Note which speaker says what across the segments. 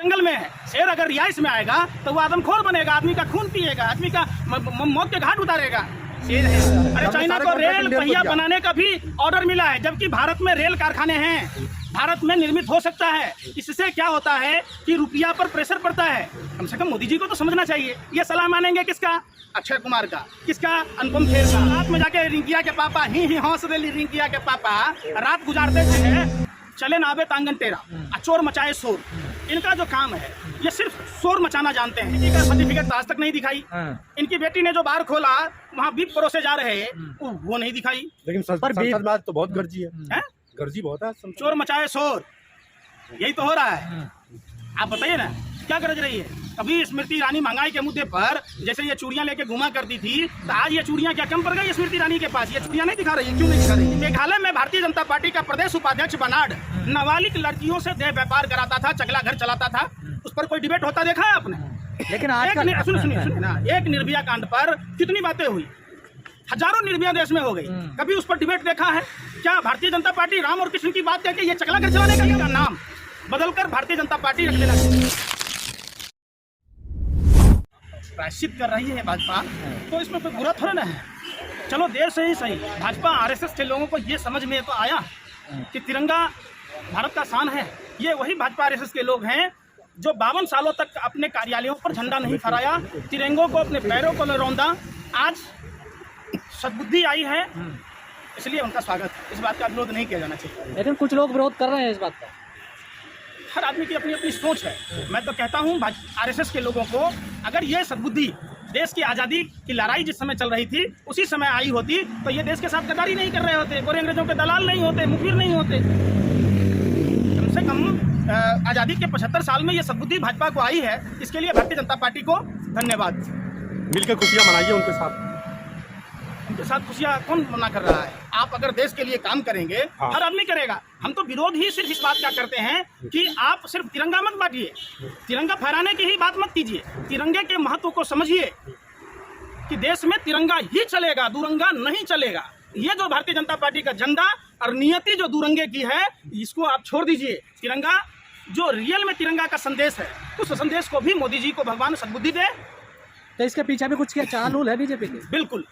Speaker 1: जंगल में है। शेर अगर रिहाइश में आएगा तो वो आदमखोर बनेगा, आदमी का खून पिएगा, आदमी का मौत के घाट उतारेगा। अरे चाइना को रेल पहिया बनाने का भी ऑर्डर मिला है, जबकि भारत में रेल कारखाने हैं, भारत में निर्मित हो सकता है। इससे क्या होता है कि रुपया पर प्रेशर पड़ता है। कम से कम मोदी जी को तो समझना चाहिए। ये सलाह मानेंगे किसका? अक्षय कुमार का, किसका? अनुपम खेर का। रात में जाके रिंकिया के पापा ही हौस रही, रिंकिया के पापा रात गुजारते थे, चले नावे तांगन टेरा, चोर मचाए शोर। इनका जो काम है ये सिर्फ शोर मचाना जानते हैं। इनका सर्टिफिकेट आज तक नहीं दिखाई। इनकी बेटी ने जो बार खोला वहाँ बीप परोसे जा रहे वो नहीं दिखाई।
Speaker 2: लेकिन संसद में तो बहुत गर्जी है, गर्जी बहुत है।
Speaker 1: चोर मचाए शोर, यही तो हो रहा है। आप बताइए ना क्या गरज रही है? कभी स्मृति ईरानी महंगाई के मुद्दे पर जैसे ये चूड़ियां लेके घुमा करती थी, तो आज ये चूड़ियां क्या कम पड़ गई स्मृति ईरानी के पास? ये चूड़ियां नहीं दिखा रही, क्यों नहीं दिखा रही? मेघालय में भारतीय जनता पार्टी का प्रदेश उपाध्यक्ष बनाड नाबालिग लड़कियों से देह व्यापार कराता था, चगला घर चलाता था। उस पर कोई डिबेट होता देखा है आपने?
Speaker 3: लेकिन आज
Speaker 1: सुनिए ना, एक निर्भया कांड पर कितनी बातें हुई, हजारों निर्भया देश में हो गई, कभी उस पर डिबेट देखा है क्या? भारतीय जनता पार्टी राम और कृष्ण की बात करके ये चगला घर चलाने का नाम बदलकर भारतीय जनता पार्टी रख देना चाहिए। प्रायश्चित कर रही है भाजपा, तो इसमें कोई बुरा थोड़ा ना है। चलो देर से ही सही, भाजपा आरएसएस के लोगों को ये समझ में तो आया कि तिरंगा भारत का शान है। ये वही भाजपा आरएसएस के लोग हैं जो 52 सालों तक अपने कार्यालयों पर झंडा नहीं फहराया, तिरंगों को अपने पैरों को रौंदा। आज सद्बुद्धि आई है, इसलिए उनका स्वागत है। इस बात का विरोध नहीं किया जाना चाहिए।
Speaker 3: लेकिन कुछ लोग विरोध कर रहे हैं इस बात का।
Speaker 1: हर आदमी की अपनी अपनी सोच है। मैं तो कहता हूँ आरएसएस के लोगों को, अगर ये सद्बुद्धि देश की आज़ादी की लड़ाई जिस समय चल रही थी उसी समय आई होती तो ये देश के साथ गद्दारी नहीं कर रहे होते, गोरे अंग्रेजों के दलाल नहीं होते, मुखबिर नहीं होते। कम से कम आज़ादी के 75 साल में ये सद्बुद्धि भाजपा को आई है, इसके लिए भारतीय जनता पार्टी को धन्यवाद।
Speaker 2: मिलकर खुशियाँ मनाइए उनके साथ
Speaker 1: खुशियाँ कौन मना कर रहा है? आप अगर देश के लिए काम करेंगे, हर आदमी करेगा। हम तो विरोध ही सिर्फ इस बात का करते हैं कि आप सिर्फ तिरंगा मत बांटिए, तिरंगा फहराने की ही बात मत कीजिए, तिरंगे के महत्व को समझिए कि देश में तिरंगा ही चलेगा, दुरंगा नहीं चलेगा। ये जो भारतीय जनता पार्टी का झंडा और नियति जो दुरंगे की है, इसको आप छोड़ दीजिए। तिरंगा जो रियल में तिरंगा का संदेश है, उस संदेश को भी मोदी जी को भगवान सद्बुद्धि दे।
Speaker 3: तो इसके पीछे भी कुछ क्या चाल है बीजेपी के?
Speaker 1: बिल्कुल।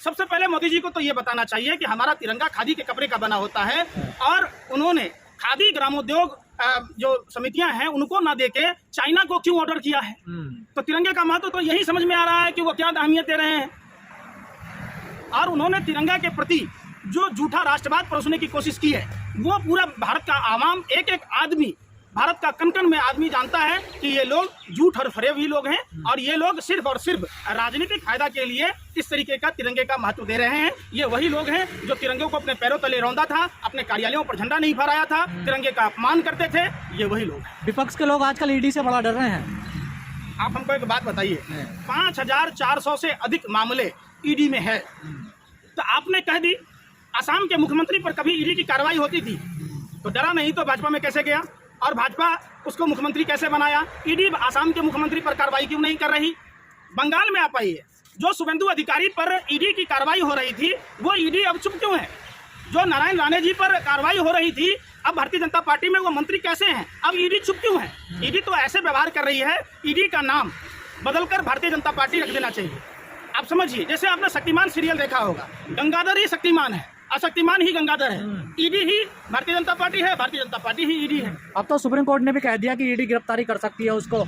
Speaker 1: सबसे पहले मोदी जी को तो ये बताना चाहिए कि हमारा तिरंगा खादी के कपड़े का बना होता है, और उन्होंने खादी ग्रामोद्योग जो समितियां हैं उनको ना देके चाइना को क्यों ऑर्डर किया है? तो तिरंगे का महत्व तो यही समझ में आ रहा है कि वो क्या अहमियत दे रहे हैं। और उन्होंने तिरंगा के प्रति जो झूठा राष्ट्रवाद परोसने की कोशिश की है, वो पूरा भारत का आवाम, एक एक आदमी, भारत का कण-कण में आदमी जानता है कि ये लोग झूठ और फरेब ही लोग हैं, और ये लोग सिर्फ और सिर्फ राजनीतिक फायदा के लिए इस तरीके का तिरंगे का महत्व दे रहे हैं। ये वही लोग हैं जो तिरंगे को अपने पैरों तले रौंदा था, अपने कार्यालयों पर झंडा नहीं फहराया था, तिरंगे का अपमान करते थे। ये वही लोग हैं।
Speaker 3: विपक्ष के लोग आजकल ईडी से बड़ा डर रहे हैं।
Speaker 1: आप हमको एक बात बताइए, 5400 से अधिक मामले ईडी में है, तो आपने कह दी असम के मुख्यमंत्री पर कभी ईडी की कार्रवाई होती थी तो डरा नहीं, तो भाजपा में कैसे गया? और भाजपा उसको मुख्यमंत्री कैसे बनाया? ईडी असम के मुख्यमंत्री पर कार्रवाई क्यों नहीं कर रही? बंगाल में आप आइए, जो शुभेंदु अधिकारी पर ईडी की कार्रवाई हो रही थी, वो ईडी अब चुप क्यों है? जो नारायण राणे जी पर कार्रवाई हो रही थी, अब भारतीय जनता पार्टी में वो मंत्री कैसे हैं? अब ईडी चुप क्यों है? ईडी तो ऐसे व्यवहार कर रही है, ईडी का नाम बदलकर भारतीय जनता पार्टी रख देना चाहिए। आप समझिए, जैसे आपने शक्तिमान सीरियल देखा होगा, गंगाधर ही शक्तिमान है, अशक्तिमान ही गंगाधर है। ईडी ही भारतीय जनता पार्टी है, भारतीय जनता पार्टी ही ईडी है।
Speaker 3: अब तो सुप्रीम कोर्ट ने भी कह दिया कि ईडी गिरफ्तारी कर सकती है उसको।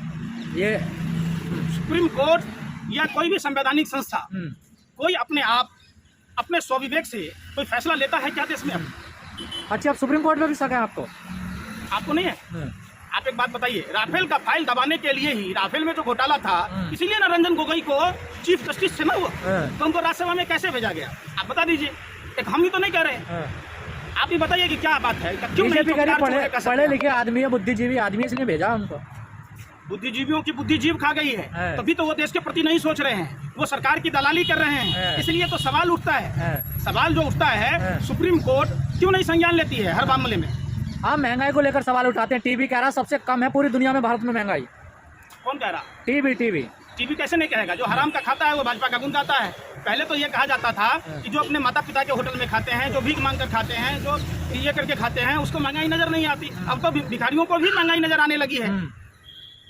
Speaker 3: ये
Speaker 1: सुप्रीम कोर्ट या कोई भी संवैधानिक संस्था कोई अपने आप अपने स्वविवेक से कोई फैसला लेता है क्या देश में?
Speaker 3: अच्छा, अब सुप्रीम कोर्ट में भी शक है आपको
Speaker 1: नहीं है? आप एक बात बताइए, राफेल का फाइल दबाने के लिए ही, राफेल में जो घोटाला था, इसीलिए ना रंजन गोगोई को चीफ जस्टिस से ना हुआ, तो उनको राज्यसभा में कैसे भेजा गया? आप बता दीजिए। एक हम ही तो नहीं कह रहे, आप ही बताइए कि क्या बात है। क्यों नहीं?
Speaker 3: पढ़े लिखे आदमी है, बुद्धिजीवी आदमी, इसलिए भेजा उनको।
Speaker 1: बुद्धिजीवियों की बुद्धि जीव खा गई है, तभी तो वो देश के प्रति नहीं सोच रहे हैं, वो सरकार की दलाली कर रहे हैं। इसलिए तो सवाल उठता है, सवाल जो उठता है, सुप्रीम कोर्ट क्यों नहीं संज्ञान लेती है हर मामले में?
Speaker 3: हाँ, महंगाई को लेकर सवाल उठाते हैं। टीवी कह रहा सबसे कम है पूरी दुनिया में भारत में महंगाई।
Speaker 1: कौन कह रहा?
Speaker 3: टीवी
Speaker 1: कैसे नहीं कहेगा? जो हराम का खाता है वो भाजपा का गुण गाता है। पहले तो ये कहा जाता था कि जो अपने माता पिता के होटल में खाते हैं, जो भीख मांग कर खाते हैं, जो ये करके खाते हैं, उसको महंगाई नजर नहीं आती। अब तो भिखारियों को भी महंगाई नजर आने लगी है।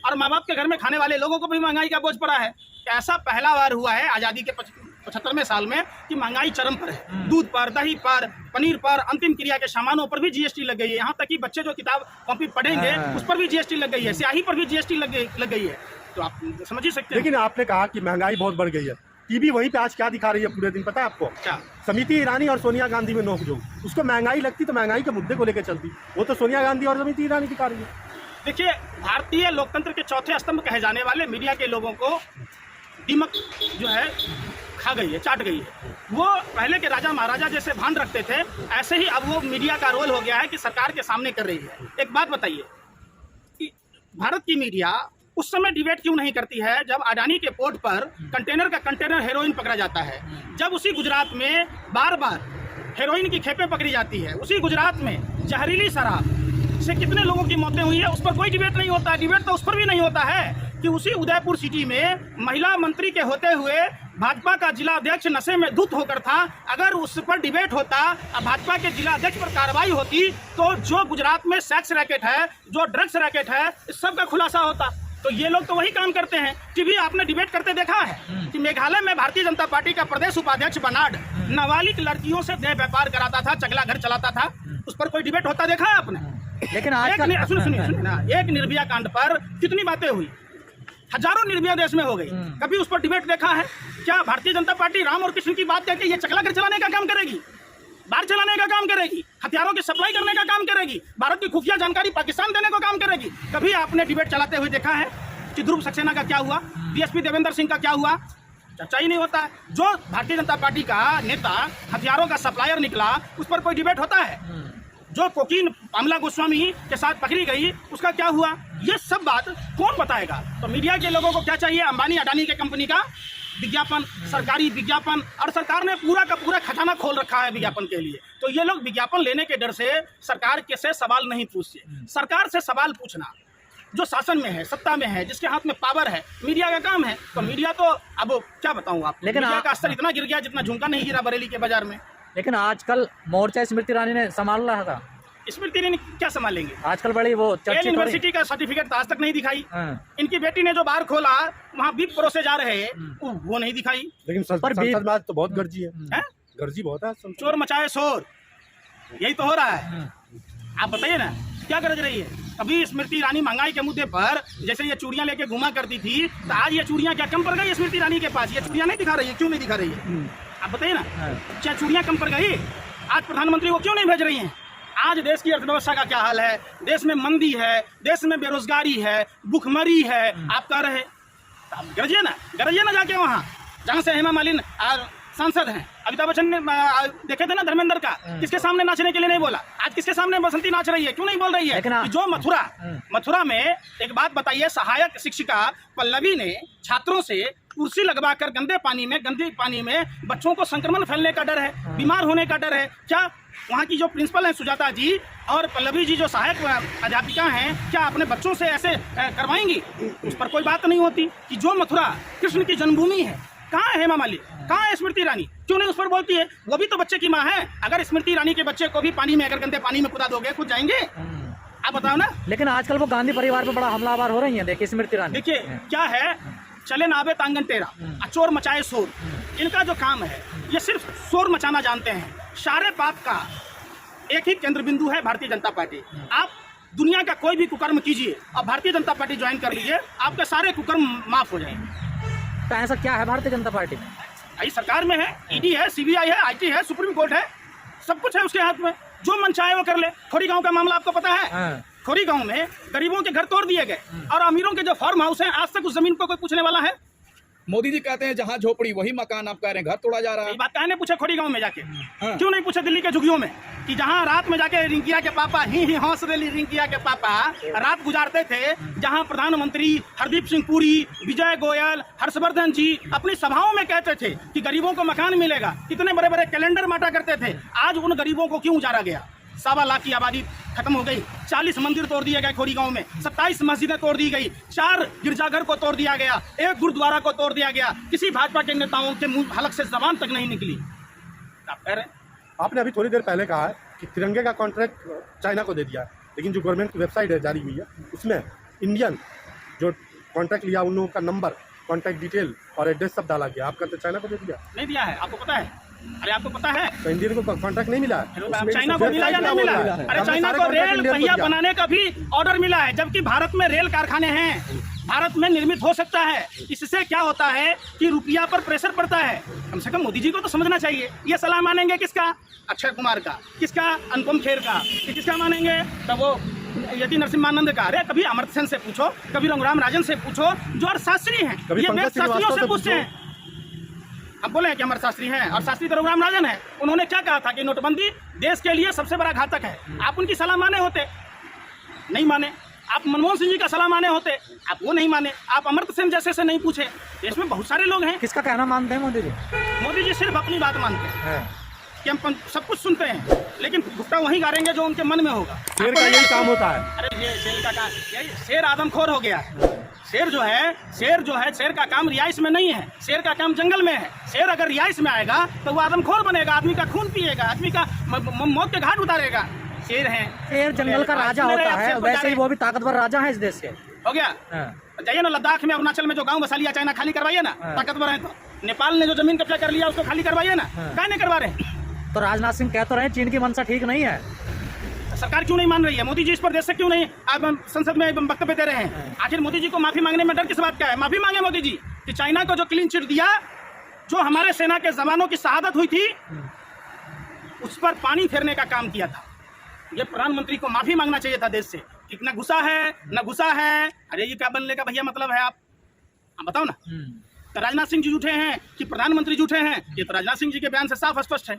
Speaker 1: और माँ बाप के घर में खाने वाले लोगों को भी महंगाई का बोझ पड़ा है। ऐसा पहला बार हुआ है आज़ादी के 75वें साल में कि महंगाई चरम पर है। दूध पर, दही पर, पनीर पर, अंतिम क्रिया के सामानों पर भी जीएसटी लग गई है। यहाँ तक कि बच्चे जो किताब कॉपी पढ़ेंगे उस पर भी जीएसटी लग गई है, स्याही पर भी जीएसटी लग गई है। तो आप समझ ही सकते हैं।
Speaker 2: लेकिन आपने कहा कि महंगाई बहुत बढ़ गई है, टीवी वहीं पे आज क्या दिखा रही है पूरे दिन, पता है आपको?
Speaker 1: क्या?
Speaker 2: समिति ईरानी और सोनिया गांधी में नोकझोंक। उसको महंगाई लगती तो महंगाई के मुद्दे को लेकर चलती, वो तो सोनिया गांधी और समिति ईरानी दिखा रही है।
Speaker 1: देखिए, भारतीय लोकतंत्र के चौथे स्तंभ कहे जाने वाले मीडिया के लोगों को दीमक जो है खा गई है, चाट गई है। वो पहले के राजा महाराजा जैसे भान रखते थे, ऐसे ही अब वो मीडिया का रोल हो गया है कि सरकार के सामने कर रही है। एक बात बताइए कि भारत की मीडिया उस समय डिबेट क्यों नहीं करती है जब अडानी के पोर्ट पर कंटेनर का कंटेनर हेरोइन पकड़ा जाता है, जब उसी गुजरात में बार बार हेरोइन की खेपें पकड़ी जाती है, उसी गुजरात में जहरीली शराब से कितने लोगों की मौतें हुई है, उस पर कोई डिबेट नहीं होता है। डिबेट तो उस पर भी नहीं होता है कि उसी उदयपुर सिटी में महिला मंत्री के होते हुए भाजपा का जिला अध्यक्ष नशे में धुत होकर था। अगर उस पर डिबेट होता, भाजपा के जिला अध्यक्ष पर कार्रवाई होती, तो जो गुजरात में सेक्स रैकेट है, जो ड्रग्स रैकेट है, इस सब का खुलासा होता। तो ये लोग तो वही काम करते हैं कि भी आपने डिबेट करते देखा है कि मेघालय में भारतीय जनता पार्टी का प्रदेश उपाध्यक्ष बनाड नाबालिग लड़कियों से देह व्यापार कराता था, चगला घर चलाता था, उस पर कोई डिबेट होता देखा है आपने?
Speaker 3: लेकिन आजकल
Speaker 1: सुनिए ना, एक निर्भया कांड पर कितनी बातें हुई, हजारों निर्भया देश में हो गई, कभी उस पर डिबेट देखा है? क्या भारतीय जनता पार्टी राम और कृष्ण की बात कहकर ये चकला घर चलाने का काम करेगी, बाढ़ चलाने का काम करेगी, हथियारों की सप्लाई करने का काम करेगी, भारत की खुफिया जानकारी पाकिस्तान देने का काम करेगी? कभी आपने डिबेट चलाते हुए देखा है कि ध्रुव सक्सेना का क्या हुआ, डीएसपी देवेंद्र सिंह का क्या हुआ? चर्चा ही नहीं होता है। जो भारतीय जनता पार्टी का नेता हथियारों का सप्लायर निकला, उस पर कोई डिबेट होता है? जो कोकीन अमला गोस्वामी के साथ पकड़ी गई, उसका क्या हुआ? ये सब बात कौन बताएगा? तो मीडिया के लोगों को क्या चाहिए? अंबानी अडानी के कंपनी का विज्ञापन, सरकारी विज्ञापन, और सरकार ने पूरा का पूरा खजाना खोल रखा है विज्ञापन के लिए। तो ये लोग विज्ञापन लेने के डर से सरकार के से सवाल नहीं पूछते। सरकार से सवाल पूछना जो शासन में है, सत्ता में है, जिसके हाथ में पावर है, मीडिया का काम है। तो मीडिया तो अब क्या बताऊं आप,
Speaker 3: लेकिन
Speaker 1: मीडिया का स्तर इतना गिर गया जितना झुमका नहीं गिरा बरेली के बाजार में।
Speaker 3: लेकिन आजकल मोर्चा स्मृति ईरानी ने संभाल रहा था।
Speaker 1: स्मृति ईरानी क्या संभालेंगे?
Speaker 3: आजकल बड़ी वो चर्चित
Speaker 1: यूनिवर्सिटी का सर्टिफिकेट आज तक नहीं दिखाई। इनकी बेटी ने जो बार खोला, वहाँ बिग परोसे जा रहे हैं, वो नहीं दिखाई।
Speaker 2: लेकिन संसद में आज तो बहुत गर्जी है, गर्जी बहुत है।
Speaker 1: चोर मचाए शोर, यही तो हो रहा है। आप बताइए ना क्या गरज रही है? अभी स्मृति ईरानी महंगाई के मुद्दे पर जैसे ये चूड़ियां लेके घुमा करती थी, तो आज ये चूड़ियां क्या कम पड़ गई स्मृति ईरानी के पास? ये चूड़ियां नहीं दिखा रही है, क्यों नहीं दिखा रही है? आप बताइए ना, क्या चूड़ियां कम पड़ गई? आज प्रधानमंत्री को क्यों नहीं भेज रही हैं? आज देश की अर्थव्यवस्था का क्या हाल है? देश में मंदी है, देश में बेरोजगारी है, भुखमरी है। आप कह रहे, गरजिए ना जाके वहाँ जहाँ से हेमा मालिनी सांसद हैं। अमिताभ बच्चन ने देखे थे ना धर्मेंद्र का, किसके सामने नाचने के लिए नहीं बोला? आज किसके सामने बसंती नाच रही है? क्यों नहीं बोल रही है? कि जो मथुरा में एक बात बताइए, सहायक शिक्षिका पल्लवी ने छात्रों से कुर्सी लगवाकर गंदे पानी में बच्चों को संक्रमण फैलने का डर है, बीमार होने का डर है। क्या वहाँ की जो प्रिंसिपल है सुजाता जी और पल्लवी जी जो सहायक अध्यापिका हैं, क्या अपने बच्चों से ऐसे करवाएंगी? उस पर कोई बात नहीं होती कि जो मथुरा कृष्ण की जन्मभूमि है, कहाँ है हेमा मालिनी, कहाँ है स्मृति ईरानी? क्यों नहीं उस पर बोलती है? वो भी तो बच्चे की माँ है। अगर स्मृति ईरानी के बच्चे को भी पानी में, अगर गंदे पानी में कूदा दोगे, खुद जाएंगे? आप बताओ ना।
Speaker 3: लेकिन आजकल वो गांधी परिवार पे बड़ा हमलावर हो रही है। देखिए स्मृति ईरानी,
Speaker 1: देखिए क्या है, चले नावे तांगन तेरा, चोर मचाए शोर। इनका जो काम है, ये सिर्फ शोर मचाना जानते हैं। सारे पाप का एक ही केंद्र बिंदु है भारतीय जनता पार्टी। आप दुनिया का कोई भी कुकर्म कीजिए और भारतीय जनता पार्टी ज्वाइन कर लीजिए, आपके सारे कुकर्म माफ हो जाएंगे।
Speaker 3: तो ऐसा क्या है भारतीय जनता पार्टी में?
Speaker 1: भाई सरकार में है, ईडी है, सीबीआई है, आईटी है, सुप्रीम कोर्ट है, सब कुछ है उसके हाथ में। जो मन चाहे वो कर ले। खोरी गांव का मामला आपको पता है? खोरी गांव में गरीबों के घर तोड़ दिए गए और अमीरों के जो फार्म हाउस हैं, आज तक उस जमीन को कोई पूछने वाला है?
Speaker 4: मोदी जी कहते हैं जहाँ झोपड़ी वही मकान, आप कह रहे हैं घर तोड़ा जा रहा है।
Speaker 1: बात कहने पूछे खोरी गांव में जाके, क्यों नहीं पूछे दिल्ली के झुग्गियों में कि जहां रात में जाके रिंकिया के पापा ही हंस रही रिंकिया के पापा रात गुजारते थे, जहां प्रधानमंत्री हरदीप सिंह पुरी, विजय गोयल, हर्षवर्धन जी अपनी सभाओं में कहते थे कि गरीबों को मकान मिलेगा, कितने बड़े बड़े कैलेंडर बांटा करते थे। आज उन गरीबों को क्यों उजाड़ा गया? 1.25 लाख की आबादी खत्म हो गई, 40 मंदिर तोड़ दिए गए खोरी गांव में, 27 मस्जिदें तोड़ दी गई, 4 गिरजाघर को तोड़ दिया गया, 1 गुरुद्वारा को तोड़ दिया गया। किसी भाजपा के नेताओं के मुंह हलक से जबान तक नहीं निकली। आप कह रहे हैं,
Speaker 2: आपने अभी थोड़ी देर पहले कहा है कि तिरंगे का कॉन्ट्रैक्ट चाइना को दे दिया है, लेकिन जो गवर्नमेंट की वेबसाइट है जारी हुई है, उसमें इंडियन जो कॉन्टैक्ट लिया उन लोगों का नंबर, कॉन्टैक्ट डिटेल और एड्रेस सब डाला गया। आपका तो चाइना को दे दिया,
Speaker 1: नहीं दिया है, आपको पता है? अरे आपको पता है?
Speaker 2: तो इंडियन को कॉन्टैक्ट नहीं मिला।
Speaker 1: अब चाइना को मिला या नहीं मिला? अरे चाइना को रेल पहिया बनाने का भी ऑर्डर मिला है, जबकि भारत में रेल कारखाने हैं, भारत में निर्मित हो सकता है। इससे क्या होता है कि रुपया पर प्रेशर पड़ता है। कम से कम मोदी जी को तो समझना चाहिए। ये सलाह मानेंगे किसका? अक्षय कुमार का। किसका? अनुपम खेर का। किसका मानेंगे? तो वो यति नरसिम्हानंद का। अरे कभी अमर्त्य सेन से पूछो, कभी रघुराम राजन से पूछो, जो अर्थशास्त्री हैं, ये वेद शास्त्रियों से पूछते हैं। अब बोले कि अमर शास्त्री हैं और शास्त्री तो रघुराम राजन है। उन्होंने क्या कहा था कि नोटबंदी देश के लिए सबसे बड़ा घातक है। आप उनकी सलाह माने होते? नहीं माने। आप मनमोहन सिंह जी का सलाह माने होते? आप वो नहीं माने। आप अमर्त्य सेन जैसे से नहीं पूछे। देश में बहुत सारे लोग हैं।
Speaker 3: किसका कहना मानते हैं मोदी जी?
Speaker 1: मोदी जी सिर्फ अपनी बात मानते हैं कि हम सब कुछ सुनते हैं, लेकिन भुट्टा वही गाड़ेंगे जो उनके मन में होगा।
Speaker 2: शेर का यही काम होता है।
Speaker 1: अरे ये शेर का काम, यही शेर आदमखोर हो गया है। शेर जो है शेर का काम रिहाइश में नहीं है, शेर का काम जंगल में है। शेर अगर रिहाइश में आएगा तो वो आदमखोर बनेगा, आदमी का खून पिएगा, आदमी का मौत के घाट उतारेगा। शेर है,
Speaker 3: शेर जंगल का राजा होता है, वैसे ही वो भी ताकतवर राजा है इस देश के।
Speaker 1: हो गया। जाइए ना लद्दाख में, अरुणाचल में जो गांव बसा लिया, चाइना खाली करवाइए ना, ताकतवर है तो। नेपाल ने जो जमीन कब्जा कर लिया उसको खाली करवाइए ना, क्या नहीं करवा रहे?
Speaker 3: तो राजनाथ सिंह कह तो रहे हैं चीन की मंशा ठीक नहीं है।
Speaker 1: सरकार क्यों नहीं मान रही है? मोदी जी इस पर देश से क्यों नहीं आप संसद में वक्तव्य दे रहे हैं? आखिर मोदी जी को माफी मांगने में डर किस बात का है? माफी मांगे मोदी जी कि चाइना को जो क्लीन चिट दिया, जो हमारे सेना के जवानों की शहादत हुई थी, उस पर पानी फेरने का काम किया था। ये प्रधानमंत्री को माफी मांगना चाहिए था देश से कि न गुस्सा है न गुस्सा है। अरे ये क्या बनने का भैया मतलब है? आप बताओ ना। तो राजनाथ सिंह जी झूठे हैं कि प्रधानमंत्री झूठे हैं? ये तो राजनाथ सिंह जी के बयान से साफ स्पष्ट है।